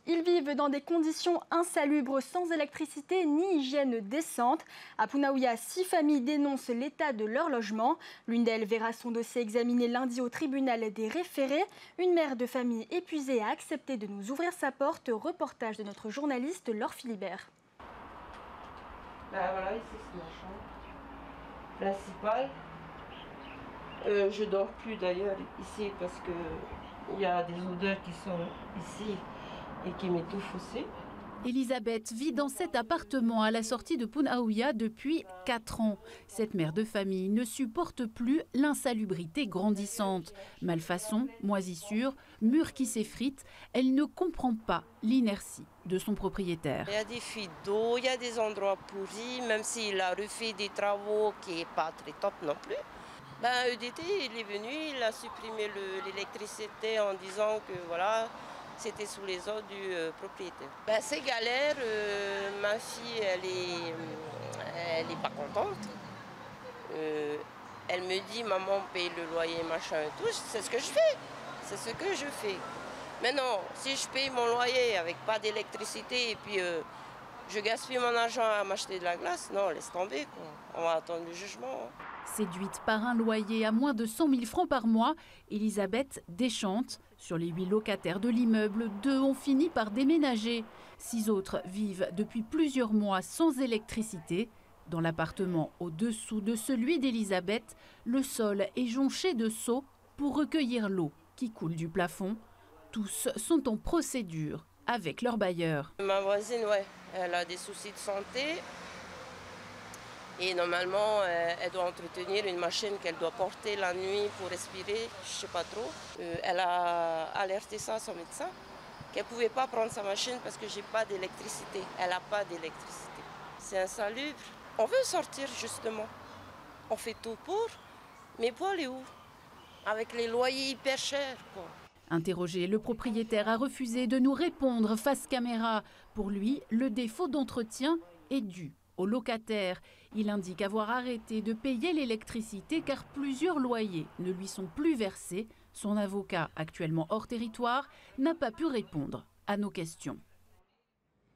Ils vivent dans des conditions insalubres, sans électricité ni hygiène décente. À Punaouia, 6 familles dénoncent l'état de leur logement. L'une d'elles verra son dossier examiné lundi au tribunal des référés. Une mère de famille épuisée a accepté de nous ouvrir sa porte. Reportage de notre journaliste Laure Philibert. Voilà, ici c'est ma chambre principale. Je dors plus d'ailleurs ici parce qu'il y a des odeurs qui sont ici et qui m'étouffent aussi. Elisabeth vit dans cet appartement à la sortie de Punaouia depuis 4 ans. Cette mère de famille ne supporte plus l'insalubrité grandissante. Malfaçons, moisissures, murs qui s'effritent, elle ne comprend pas l'inertie de son propriétaire. Il y a des fuites d'eau, il y a des endroits pourris, même s'il a refait des travaux qui n'est pas très top non plus. EDT, il est venu, il a supprimé l'électricité en disant que voilà, c'était sous les ordres du propriétaire. C'est galère, ma fille elle est pas contente. Elle me dit maman paye le loyer machin et tout, c'est ce que je fais, c'est ce que je fais. Maintenant, si je paye mon loyer avec pas d'électricité et puis je gaspille mon argent à m'acheter de la glace, non laisse tomber quoi. On va attendre le jugement. Séduite par un loyer à moins de 100 000 francs par mois, Elisabeth déchante. Sur les 8 locataires de l'immeuble, 2 ont fini par déménager. 6 autres vivent depuis plusieurs mois sans électricité. Dans l'appartement au-dessous de celui d'Elisabeth, le sol est jonché de seaux pour recueillir l'eau qui coule du plafond. Tous sont en procédure avec leur bailleur. Ma voisine, ouais, elle a des soucis de santé. Et normalement, elle doit entretenir une machine qu'elle doit porter la nuit pour respirer, je ne sais pas trop. Elle a alerté ça à son médecin, qu'elle ne pouvait pas prendre sa machine parce que j'ai pas d'électricité. Elle n'a pas d'électricité. C'est insalubre. On veut sortir justement. On fait tout pour, mais pour aller où? Avec les loyers hyper chers, quoi. Interrogé, le propriétaire a refusé de nous répondre face caméra. Pour lui, le défaut d'entretien est dû au locataire. Il indique avoir arrêté de payer l'électricité car plusieurs loyers ne lui sont plus versés. Son avocat, actuellement hors territoire, n'a pas pu répondre à nos questions.